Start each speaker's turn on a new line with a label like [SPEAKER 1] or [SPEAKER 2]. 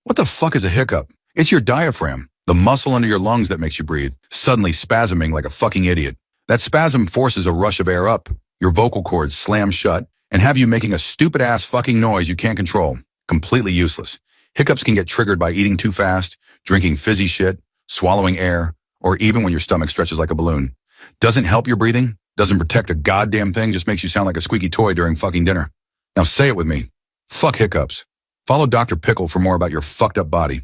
[SPEAKER 1] What the fuck is a hiccup? It's your diaphragm, the muscle under your lungs that makes you breathe, suddenly spasming like a fucking idiot. That spasm forces a rush of air up, your vocal cords slam shut, and have you making a stupid-ass fucking noise you can't control. Completely useless. Hiccups can get triggered by eating too fast, drinking fizzy shit, swallowing air, or even when your stomach stretches like a balloon. Doesn't help your breathing, doesn't protect a goddamn thing, just makes you sound like a squeaky toy during fucking dinner. Now say it with me. Fuck hiccups. Follow Dr. Pickle for more about your fucked up body.